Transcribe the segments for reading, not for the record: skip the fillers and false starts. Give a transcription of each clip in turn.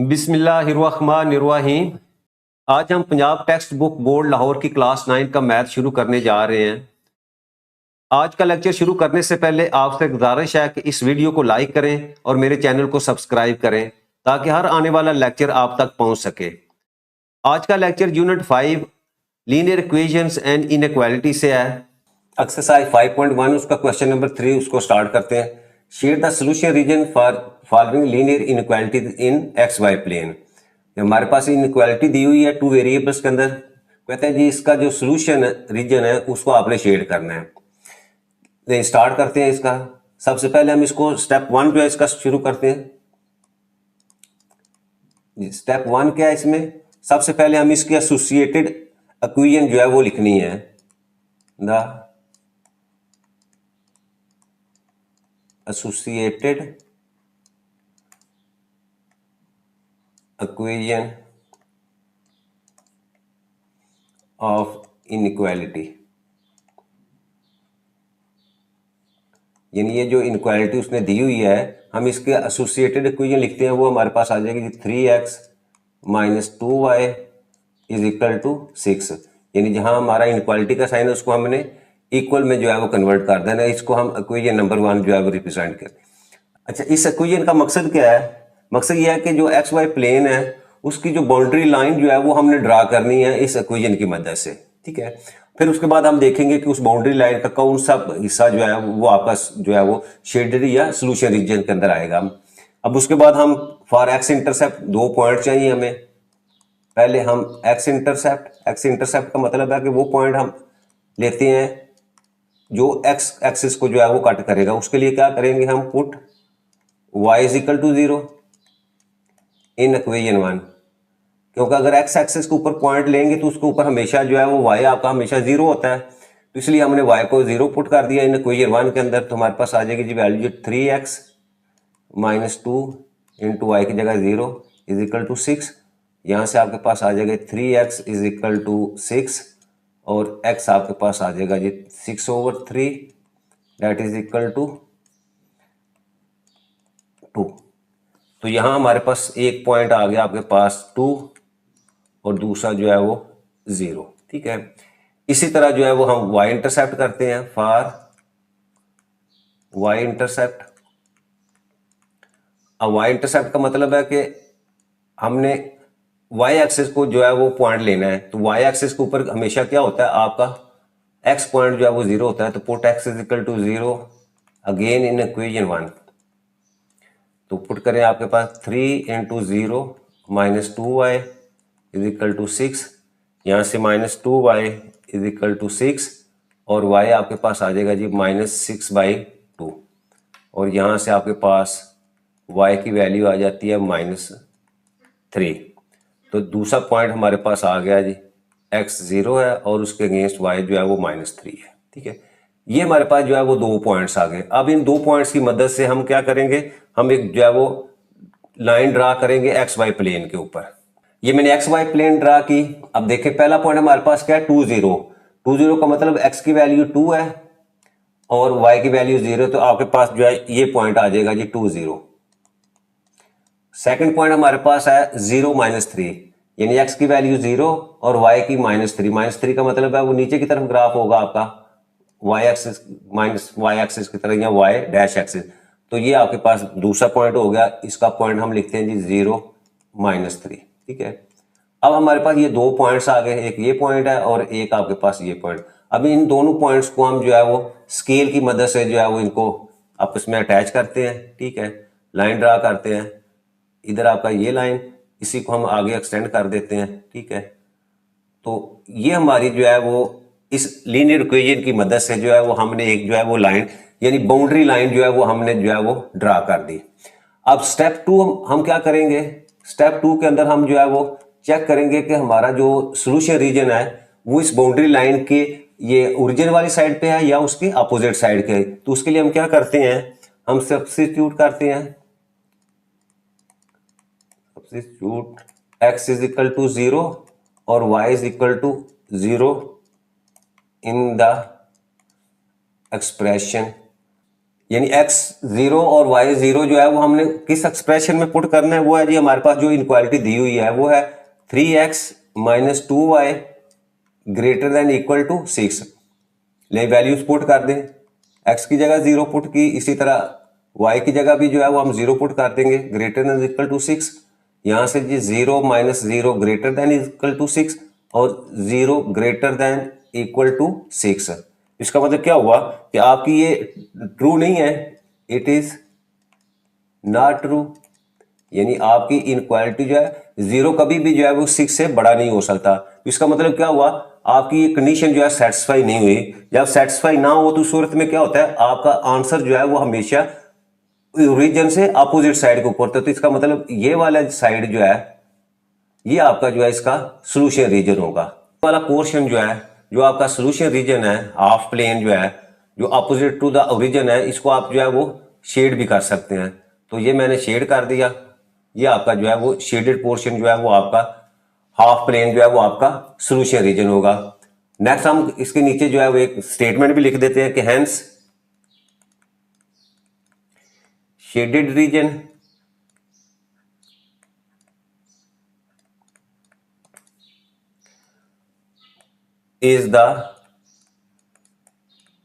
बिस्मिल्लाहिर्रहमानिर्रहीम। आज हम Punjab text book board Lahore की क्लास 9 का मैथ शुरू करने जा रहे हैं। आज का लेक्चर शुरू करने से पहले आपसे गुजारिश है कि इस वीडियो को लाइक करें और मेरे चैनल को सब्सक्राइब करें ताकि हर आने वाला लेक्चर आप तक पहुंच सके। आज का lecture unit 5 linear equations and inequality से है। एक्सरसाइज 5.1 उसका क्वेश्चन नंबर 3 उसको स्टार्ट करते हैं। Shade the solution region for following linear inequality in X Y plane. हमारे पास इनइक्वालिटी दी हुई है 2 वेरिएबल्स के अंदर। कहते हैं जी इसका जो सोल्यूशन रीजन है उसको आपने शेड करना है। तो स्टार्ट करते हैं इसका। सबसे पहले हम इसको स्टेप 1 जो है इसका शुरू करते हैं। स्टेप 1 क्या है इसमें? सबसे पहले हम इसकी एसोसिएटेड इक्वेशन जो है वो लिखनी है। The associated equation of inequality, यानी ये जो इनइक्वालिटी उसने दी हुई है हम इसके एसोसिएटेड इक्वेशन लिखते हैं। वो हमारे पास आ जाएगी 3x minus 2y is equal to 6। यानी जहां हमारा इनइक्वालिटी का साइन है उसको हमने इक्वल में जो है वो कन्वर्ट कर देना है। इसको हम इक्वेशन नंबर 1 जो है वो रिप्रेजेंट करें। अच्छा, इस इक्वेशन का मकसद क्या है? मकसद यह है कि जो एक्स वाई प्लेन है उसकी जो बाउंड्री लाइन जो है वो हमने ड्रा करनी है इस इक्वेशन की मदद से। ठीक है, फिर उसके बाद हम देखेंगे कि उस बाउंड्री लाइन का कौन सा हिस्सा जो है वो आपका जो है वो शेडेड या सोल्यूशन रीजन के अंदर आएगा। अब उसके बाद हम फॉर एक्स इंटरसेप्ट 2 पॉइंट चाहिए हमें। पहले हम एक्स इंटरसेप्ट का मतलब है कि वो पॉइंट हम लेते हैं जो एक्स एक्सिस को जो है वो कट करेगा। उसके लिए क्या करेंगे हम? Put y is equal to 0 in equation 1, क्योंकि अगर एक्स एक्सिस के ऊपर पॉइंट लेंगे तो उसके ऊपर हमेशा जो है वो y आपका हमेशा 0 होता है। तो इसलिए हमने y को 0 पुट कर दिया इन इक्वेशन 1 के अंदर। तो हमारे पास आ जाएगी जी वैल्यू 3x माइनस 2 इंटू वाई की जगह 0 इज इक्वल टू 6। यहाँ से आपके पास आ जाएगा 3x इज इक्वल टू 6 और x आपके पास आ जाएगा जी 6/3 दैट इज इक्वल टू 2। तो यहाँ हमारे पास एक पॉइंट आ गया आपके पास 2 और दूसरा जो है वो 0। ठीक है, इसी तरह जो है वो हम y इंटरसेप्ट करते हैं। फॉर y इंटरसेप्ट, अब y इंटरसेप्ट का मतलब है कि हमने y एक्सिस को जो है वो पॉइंट लेना है। तो y एक्सिस के ऊपर हमेशा क्या होता है आपका x पॉइंट जो है वो 0 होता है। तो put x is equal to 0 again in equation 1। तो पुट करें आपके पास 3 into 0 minus 2y is equal to 6। यहाँ से minus 2y is equal to 6 और y आपके पास आ जाएगा जी -6/2 और यहाँ से आपके पास y की वैल्यू आ जाती है -3। तो दूसरा पॉइंट हमारे पास आ गया जी x 0 है और उसके अगेंस्ट y जो है वो -3 है। ठीक है, ये हमारे पास जो है वो 2 पॉइंट्स आ गए। अब इन 2 पॉइंट्स की मदद से हम क्या करेंगे? हम एक जो है वो लाइन ड्रा करेंगे एक्स वाई प्लेन के ऊपर। ये मैंने एक्स वाई प्लेन ड्रा की। अब देखिए पहला पॉइंट हमारे पास क्या है? 2 0। 2 0 का मतलब x की वैल्यू 2 है और y की वैल्यू 0। तो आपके पास जो है ये पॉइंट आ जाएगा जी 2 0। सेकंड पॉइंट हमारे पास है 0 -3, यानी x की वैल्यू 0 और y की -3। -3 का मतलब है वो नीचे की तरफ ग्राफ होगा आपका y एक्सिस y एक्सिस की तरह या y डैश एक्सिस। तो ये आपके पास दूसरा पॉइंट हो गया। इसका पॉइंट हम लिखते हैं जी 0 -3। ठीक है, अब हमारे पास ये 2 पॉइंट्स आ गए, एक ये पॉइंट है और एक आपके पास ये पॉइंट। अब इन दोनों पॉइंट्स को हम जो है वो स्केल की मदद से जो है वो इनको आपस में अटैच करते हैं। ठीक है, लाइन ड्रा करते हैं। इधर आपका ये लाइन, इसी को हम आगे एक्सटेंड कर देते हैं। ठीक है, तो ये हमारी जो है वो इस लीनियर इक्वेशन की मदद से जो है वो हमने एक जो है वो लाइन यानी बाउंड्री लाइन जो है वो हमने जो है वो ड्रा कर दी। अब स्टेप 2 हम क्या करेंगे? स्टेप 2 के अंदर हम जो है वो चेक करेंगे कि हमारा जो सोल्यूशन रीजन है वो इस बाउंड्री लाइन के ये ओरिजिन वाली साइड पे है या उसके अपोजिट साइड के। तो उसके लिए हम क्या करते हैं? हम सब्स्टिट्यूट करते हैं। Substitute x is equal to 0 और y is equal to 0 in the expression, यानी x 0 और y 0 जो है वो हमने किस एक्सप्रेशन में पुट करना है, वो है जी हमारे पास जो इनक्वालिटी दी हुई है वो है 3x minus 2y greater than equal to 6। ले वैल्यूज पुट कर दें, x की जगह 0 पुट की, इसी तरह y की जगह भी जो है वो हम 0 पुट कर देंगे, ग्रेटर देन इक्वल टू 6। यहाँ से जी 0 minus 0 greater than equal to 6 और 0 ग्रेटर देन इक्वल टू 6। इसका मतलब क्या हुआ कि आपकी ये ट्रू नहीं है, इट इज नॉट ट्रू। यानी आपकी इनक्वालिटी जो है 0 कभी भी जो है वो 6 से बड़ा नहीं हो सकता। इसका मतलब क्या हुआ, आपकी ये कंडीशन जो है सेटिस्फाई नहीं हुई। जब सेटिस्फाई ना हो तो सूरत में क्या होता है, आपका आंसर जो है वो हमेशा ओरिजिन से अपोजिट साइड के ऊपर होता है। तो इसका मतलब ये वाला साइड जो है ये आपका जो है इसका सोल्यूशन रीजन होगा। वाला पोर्शन जो है, जो आपका सोल्यूशन रीजन है, हाफ प्लेन जो है जो अपोजिट टू द ओरिजिन है, इसको आप जो है वो शेड भी कर सकते हैं। तो ये मैंने शेड कर दिया, ये आपका जो है वो शेडेड पोर्शन जो है वो आपका हाफ प्लेन जो है वो आपका सोल्यूशन रीजन होगा। नेक्स्ट हम इसके नीचे जो है वो एक स्टेटमेंट भी लिख देते हैं कि hence shaded region is the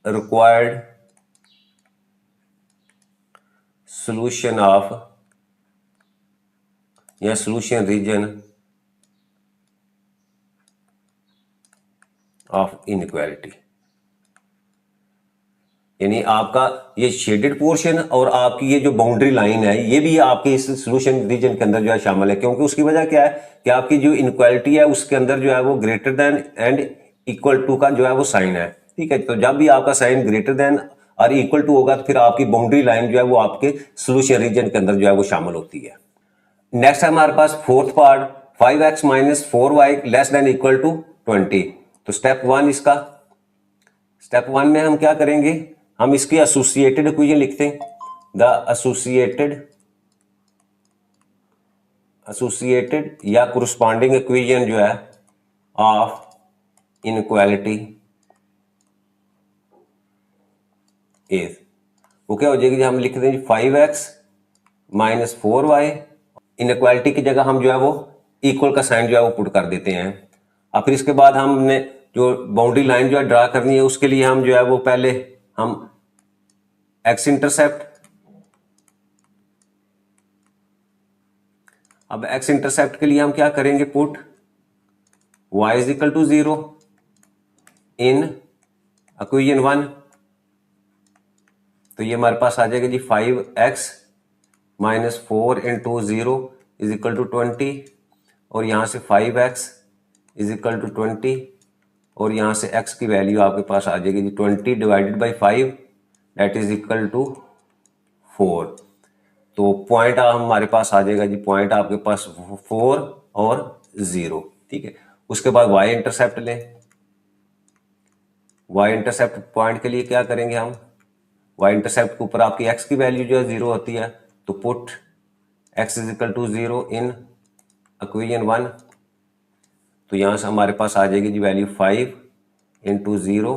required solution of या solution region of inequality। यानी आपका ये शेडेड पोर्शन और आपकी ये जो बाउंड्री लाइन है ये भी आपके इस सोल्यूशन रीजन के अंदर जो है शामिल है, क्योंकि उसकी वजह क्या है कि आपकी जो इनक्वालिटी है उसके अंदर जो है वो greater than and equal to का जो है वो साइन है। ठीक है, तो जब भी आपका साइन ग्रेटर देन और इक्वल टू होगा तो फिर आपकी बाउंड्री लाइन जो है वो आपके सोल्यूशन रीजन के अंदर जो है वो शामिल होती है। नेक्स्ट है हमारे पास fourth part, 5x minus 4y less than equal to 20। तो स्टेप वन इसका, स्टेप वन में हम क्या करेंगे, हम इसकी एसोसिएटेड इक्वेशन लिखते हैं। द एसोसिएटेड या कोरस्पॉन्डिंग इक्वेशन जो है ऑफ इनक्वालिटी इज, वो क्या हो जाएगी, हम लिख देंगे 5x माइनस 4y। इनक्वालिटी की जगह हम जो है वो इक्वल का साइन जो है वो पुट कर देते हैं। और फिर इसके बाद हमने जो बाउंड्री लाइन जो है ड्रा करनी है उसके लिए हम जो है वो पहले हम एक्स इंटरसेप्ट, अब एक्स इंटरसेप्ट के लिए हम क्या करेंगे, put y is equal to 0 in equation 1। तो ये हमारे पास आ जाएगा जी 5x minus 4 into 0 is equal to 20 और यहाँ से 5x इज इक्वल टू 20 और यहाँ से x की वैल्यू आपके पास आ जाएगी जी 20 divided by 5 that is equal to 4। तो पॉइंट हमारे पास आ जाएगा जी, पॉइंट आपके पास 4 और 0। ठीक है, उसके बाद y इंटरसेप्ट लें। y इंटरसेप्ट पॉइंट के लिए क्या करेंगे हम, y इंटरसेप्ट के ऊपर आपकी x की वैल्यू जो है 0 होती है, तो put x is equal to 0 in equation 1। तो यहाँ से हमारे पास आ जाएगी जी value 5 into 0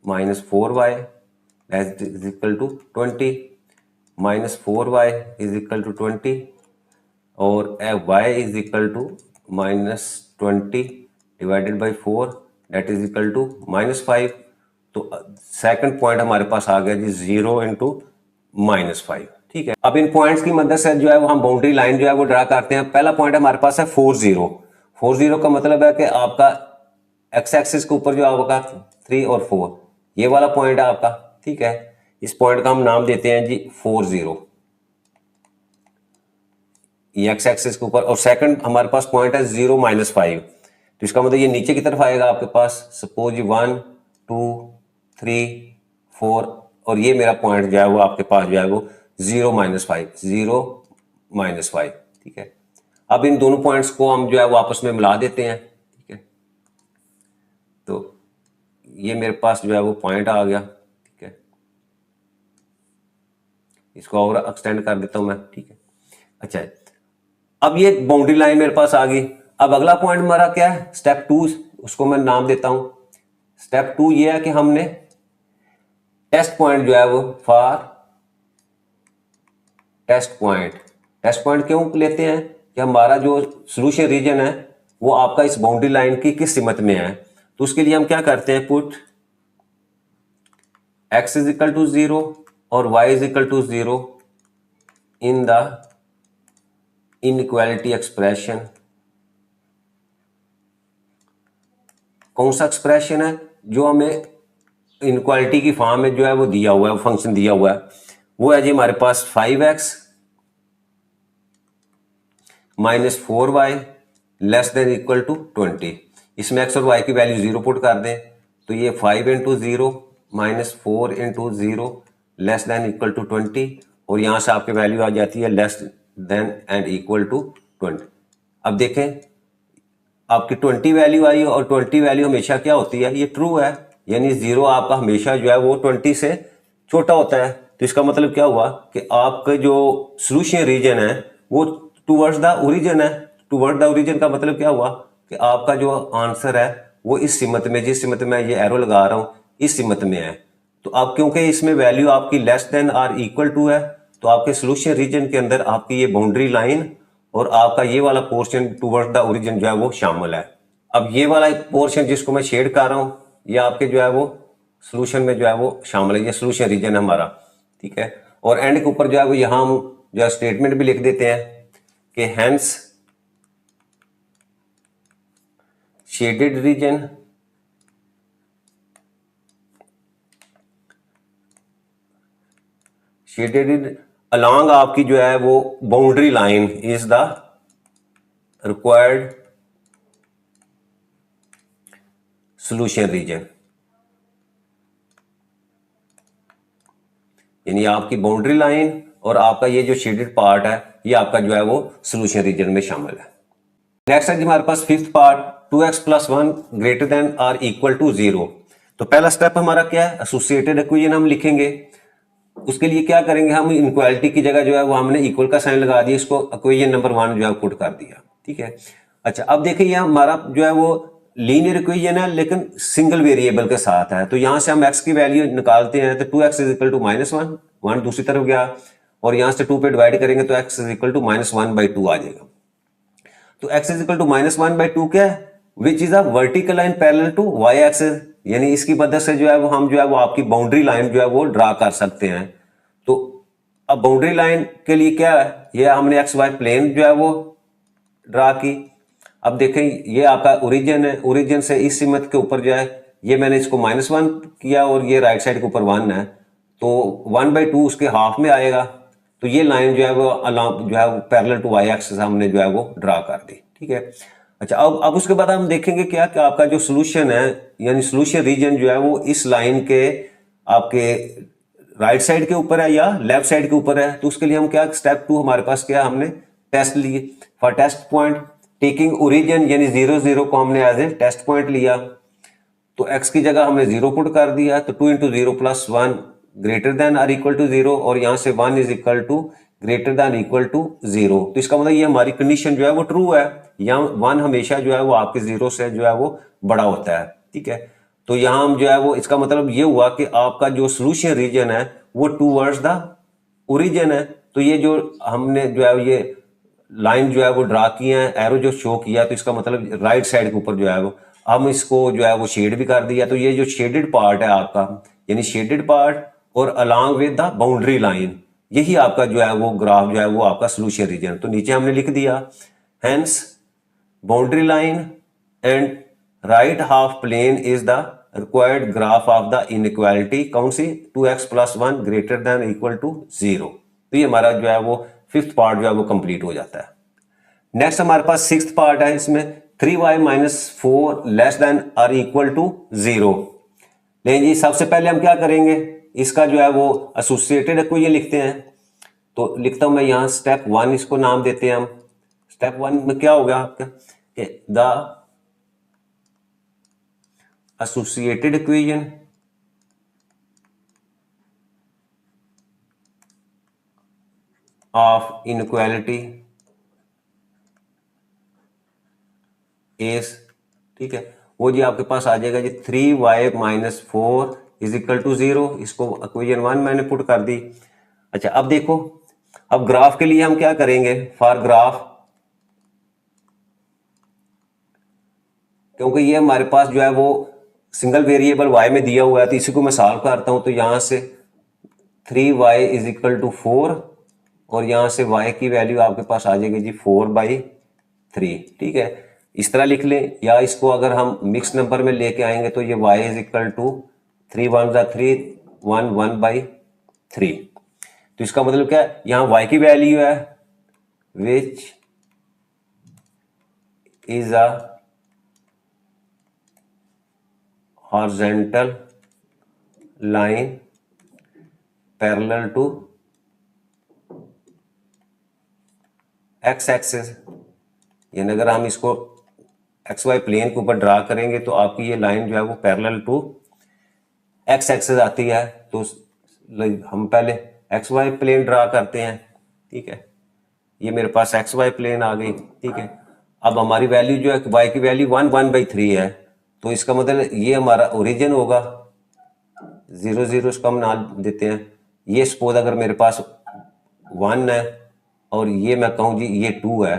minus 4y is equal to 20 minus 4y is equal to 20 और y is equal to minus 20 divided by 4 that is equal to minus 5। तो सेकंड पॉइंट हमारे पास आ गया जी 0 इंटू माइनस 5। ठीक है, अब इन पॉइंट्स की मदद से जो है वो हम बाउंड्री लाइन जो है वो ड्रा करते हैं। पहला पॉइंट हमारे पास है 4 0 का मतलब है कि आपका एक्स एक्सिस के ऊपर जो आपका 3 और 4 ये वाला पॉइंट है आपका। ठीक है, इस पॉइंट का हम नाम देते हैं जी 4 0, ये एक्स एक्सिस के ऊपर। और सेकंड हमारे पास पॉइंट है 0 माइनस 5, तो इसका मतलब ये नीचे की तरफ आएगा आपके पास। सपोज 1 2 3 4 और ये मेरा पॉइंट जो है वो आपके पास जो है वो 0 माइनस 5। ठीक है, अब इन दोनों पॉइंट्स को हम जो है वो आपस में मिला देते हैं। ठीक है, तो ये मेरे पास जो है वो पॉइंट आ गया। ठीक है, इसको और एक्सटेंड कर देता हूं मैं। ठीक है, अच्छा, अब ये बाउंड्री लाइन मेरे पास आ गई। अब अगला पॉइंट हमारा क्या है, स्टेप 2, उसको मैं नाम देता हूं। स्टेप 2 ये है कि हमने टेस्ट पॉइंट जो है वो फॉर टेस्ट पॉइंट क्यों लेते हैं कि हमारा जो सोल्यूशन रीजन है वो आपका इस बाउंड्री लाइन की किस सीमत में है। तो उसके लिए हम क्या करते हैं, put x is equal to 0 और y is equal to 0 in the inequality expression. कौन सा एक्सप्रेशन है, जो हमें इनइक्वालिटी की फॉर्म में जो है वो दिया हुआ है, फंक्शन दिया हुआ है, वो है जी हमारे पास 5x minus 4y less than equal to 20। इसमें x और y की वैल्यू 0 पुट कर दें तो ये 5 into 0 minus 4 into 0 less than equal to 20, और यहाँ से आपकी वैल्यू आ जाती है less than and equal to 20। अब देखें आपकी 20 वैल्यू आई और 20 वैल्यू हमेशा क्या होती है, ये ट्रू है, यानी 0 आपका हमेशा जो है वो 20 से छोटा होता है। तो इसका मतलब क्या हुआ कि आपका जो सोल्यूशन रीजन है वो टुवर्ड्स द ओरिजिन है। टुवर्ड द ओरिजिन का मतलब क्या हुआ कि आपका जो आंसर है वो इस सिमत में, जिस सिमत में ये एरो लगा रहा हूँ इस सिमत में है। तो अब क्योंकि इसमें वैल्यू आपकी less than or equal to है, तो आपके सोल्यूशन रीजन के अंदर आपकी ये बाउंड्री लाइन और आपका ये वाला पोर्शन टुवर्ड्स द ओरिजिन जो है वो शामिल है। अब ये वाला पोर्शन जिसको मैं शेड कर रहा हूँ ये आपके जो है वो सोल्यूशन में जो है वो शामिल है, ये सोल्यूशन रीजन है हमारा, ठीक है। और एंड के ऊपर जो है वो यहाँ हम जो है स्टेटमेंट भी लिख देते हैं कि हेंस शेडेड रीजन अलॉन्ग आपकी जो है वो boundary line is the required solution region. यानी आपकी बाउंड्री लाइन और आपका ये जो शेडेड पार्ट है ये आपका जो है वो सोल्यूशन रीजन में शामिल है। नेक्स्ट है जी हमारे पास fifth part, 2x plus 1 greater than or equal to 0। तो पहला स्टेप हमारा क्या है, एसोसिएटेड इक्वेशन हम लिखेंगे। उसके लिए क्या करेंगे, हम इनक्वालिटी की जगह जो है वो हमने इक्वल का साइन लगा दिया, इसको इक्वेशन नंबर 1 जो है पुट कर दिया, ठीक है। अच्छा अब देखिए ये हमारा जो है वो लीनियर इक्वेशन है लेकिन सिंगल वेरिएबल के साथ है। तो यहां से हम x की वैल्यू निकालते हैं तो 2x is equal to minus 1 दूसरी तरफ गया, और यहां से 2 पे डिवाइड करेंगे तो x is equal to minus 1/2 आ जाएगा। तो x is equal to minus 1/2 क्या है, which is a vertical line parallel to y axis. यानी इसकी मदद से जो है वो हम जो है वो आपकी बाउंड्री लाइन जो है वो ड्रा कर सकते हैं। तो अब बाउंड्री लाइन के लिए क्या है, ये हमने एक्स वाई प्लेन जो है वो ड्रा की। अब देखें ये आपका ओरिजिन है, ओरिजिन से इस सीमत के ऊपर जो है ये मैंने इसको -1 किया और ये राइट साइड के ऊपर 1 है, तो 1/2 उसके हाफ में आएगा। तो ये लाइन जो है वो अलॉन्ग जो है वो पैरेलल टू वाई एक्सिस हमने जो है वो ड्रा कर दी, ठीक है। अच्छा अब उसके बाद हम देखेंगे क्या कि आपका जो सोल्यूशन है यानी सोल्यूशन रीजन जो है वो इस लाइन के आपके राइट साइड के ऊपर है या लेफ्ट साइड के ऊपर है। तो उसके लिए हम क्या, स्टेप 2 हमारे पास क्या, हमने टेस्ट लिए for test point taking origin, यानी 0 0 को हमने एज ए टेस्ट पॉइंट लिया। तो x की जगह हमने 0 पुट कर दिया, तो 2 into 0 plus 1 greater than or equal to 0, और यहां से 1 is equal to greater than equal to 0। तो इसका मतलब ये हमारी कंडीशन जो है वो ट्रू है, यहाँ 1 हमेशा जो है वो आपके 0 से जो है वो बड़ा होता है, ठीक है। तो यहाँ हम जो है वो इसका मतलब ये हुआ कि आपका जो सोल्यूशन रीजन है वो टूवर्ड्स द ओरिजिन है। तो ये जो हमने जो है ये लाइन जो है वो ड्रा किया है, एरो जो शो किया, तो इसका मतलब राइट साइड के ऊपर जो है वो हम इसको जो है वो शेड भी कर दिया। तो ये जो शेडेड पार्ट है आपका, यानी शेडेड पार्ट और along with the boundary line, यही आपका जो है वो ग्राफ जो है वो आपका सोल्यूशन रीजन। तो नीचे हमने लिख दिया hence boundary line and right half plane is the required graph of the inequality, कौन सी, 2x plus 1 greater than equal to 0। तो ये हमारा जो है वो फिफ्थ पार्ट जो है वो कंप्लीट हो जाता है। नेक्स्ट हमारे पास सिक्स्थ पार्ट है, इसमें 3y minus 4 less than or equal to 0। लेकिन जी सबसे पहले हम क्या करेंगे, इसका जो है वो एसोसिएटेड इक्वेशन लिखते हैं। तो लिखता हूं मैं यहां स्टेप 1 इसको नाम देते हैं हम। स्टेप 1 में क्या होगा आपका, the associated equation of inequality is, ठीक है, वो जी आपके पास आ जाएगा जी 3y minus 4 is equal to 0। इसको इक्वेशन 1 मैंने पुट कर दी। अच्छा अब देखो अब ग्राफ के लिए हम क्या करेंगे, फॉर ग्राफ, क्योंकि ये हमारे पास जो है वो सिंगल वेरिएबल y में दिया हुआ है, तो इसी को मैं सॉल्व करता हूं। तो यहां से 3y इज इक्वल टू 4 और यहां से y की वैल्यू आपके पास आ जाएगी जी 4/3। ठीक है, इस तरह लिख लें, या इसको अगर हम मिक्स नंबर में लेके आएंगे तो ये y इज इक्वल टू 3 1 3 1 1/3। तो इसका मतलब क्या है, यहाँ y की वैल्यू है which is a horizontal line parallel to x axis. यानी अगर हम इसको xy प्लेन के ऊपर ड्रा करेंगे तो आपकी ये लाइन जो है वो पैरेलल टू x एक्सिस आती है। तो हम पहले xy प्लेन ड्रा करते हैं। ठीक है, ये मेरे पास xy प्लेन आ गई। ठीक है, अब हमारी वैल्यू जो है y की वैल्यू 1 1/3 है, तो इसका मतलब ये हमारा ओरिजिन होगा। 0 0 इसको हम नाम देते हैं। ये सपोज अगर मेरे पास 1 है और ये मैं कहूँ जी ये 2 है,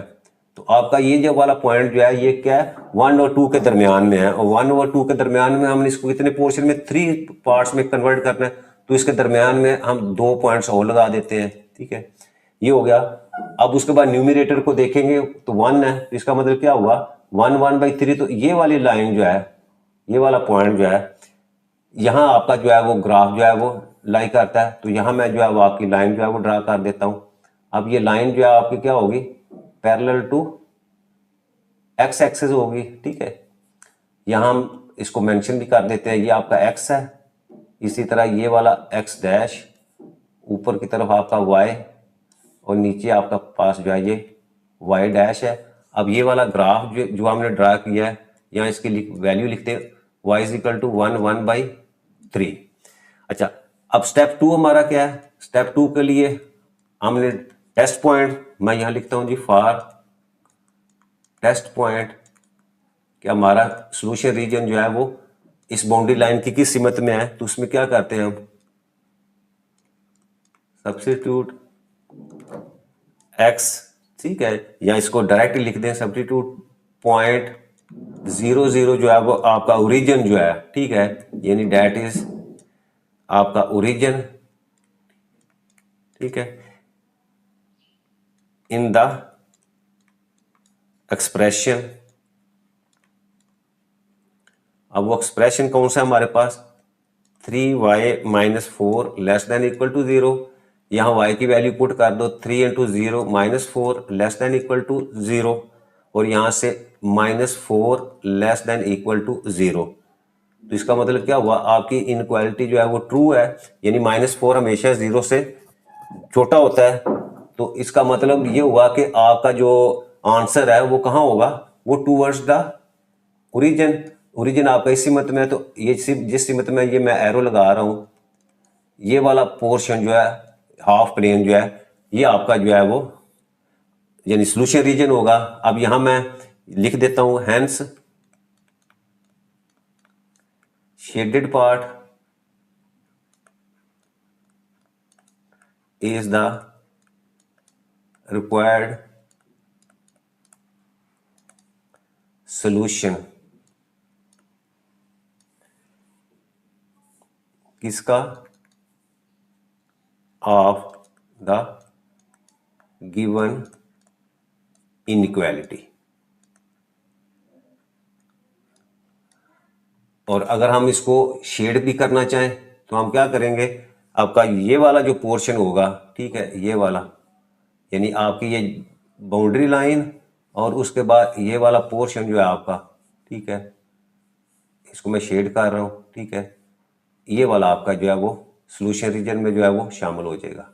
तो आपका ये जो वाला पॉइंट जो है ये क्या है, 1 और 2 के दरमियान में है। और 1 और 2 के दरमियान में हमने इसको कितने पोर्शन में, 3 पार्ट्स में कन्वर्ट करना है, तो इसके दरमियान में हम 2 पॉइंट्स और लगा देते हैं। ठीक है, ये हो गया। अब उसके बाद न्यूमिनेटर को देखेंगे तो 1 है, तो इसका मतलब क्या हुआ 1 1/3। तो ये वाली लाइन जो है, ये वाला पॉइंट जो है, यहाँ आपका जो है वो ग्राफ जो है वो लाई करता है। तो यहाँ मैं जो है वो आपकी लाइन जो है वो ड्रा कर देता हूँ। अब ये लाइन जो है आपकी क्या होगी, पैरेलल टू x एक्सिस होगी। ठीक है, यहाँ हम इसको मेंशन भी कर देते हैं, ये आपका x है। इसी तरह ये वाला x डैश, ऊपर की तरफ आपका y और नीचे आपका पास जो है ये y डैश है। अब ये वाला ग्राफ जो हमने ड्रा किया है, यहाँ इसकी वैल्यू लिखते हैं y इज इक्वल टू 1 1/3। अच्छा, अब स्टेप 2 हमारा क्या है, स्टेप 2 के लिए हमने टेस्ट पॉइंट, मैं यहाँ लिखता हूँ जी फॉर टेस्ट पॉइंट, कि हमारा सोल्यूशन रीजन जो है वो इस बाउंड्री लाइन की किस सीमत में है। तो उसमें क्या करते हैं हम, सब्स्टिट्यूट x, ठीक है, या इसको डायरेक्ट लिख दें सब्स्टिट्यूट पॉइंट 0 0 जो है वो आपका ओरिजिन जो है। ठीक है, यानी डेट इज आपका ओरिजिन। ठीक है, इन द एक्सप्रेशन। अब वो एक्सप्रेशन कौन सा हमारे पास, 3y - 4 less than equal to 0। यहाँ y की वैल्यू पुट कर दो, 3 × 0 - 4 लेस देन इक्वल टू 0, और यहाँ से -4 लेस देन इक्वल टू 0। तो इसका मतलब क्या हुआ, आपकी इनक्वालिटी जो है वो ट्रू है, यानी -4 हमेशा 0 से छोटा होता है। तो इसका मतलब ये हुआ कि आपका जो आंसर है वो कहाँ होगा, वो टूवर्ड्स द ओरिजिन। ओरिजिन आपका इस सीमत में है, तो ये जिस सीमत में ये मैं एरो लगा रहा हूँ, ये वाला पोर्शन जो है हाफ प्लेन जो है, ये आपका जो है वो यानी सोल्यूशन रीजन होगा। अब यहां मैं लिख देता हूं hence shaded part is the required solution. किसका, ऑफ द गिवन इनइक्वालिटी। और अगर हम इसको शेड भी करना चाहें तो हम क्या करेंगे, आपका ये वाला जो पोर्शन होगा, ठीक है, ये वाला यानी आपकी ये बाउंड्री लाइन, और उसके बाद ये वाला पोर्शन जो है आपका, ठीक है, इसको मैं शेड कर रहा हूँ। ठीक है, ये वाला आपका जो है वो सॉल्यूशन रीजन में जो है वो शामिल हो जाएगा।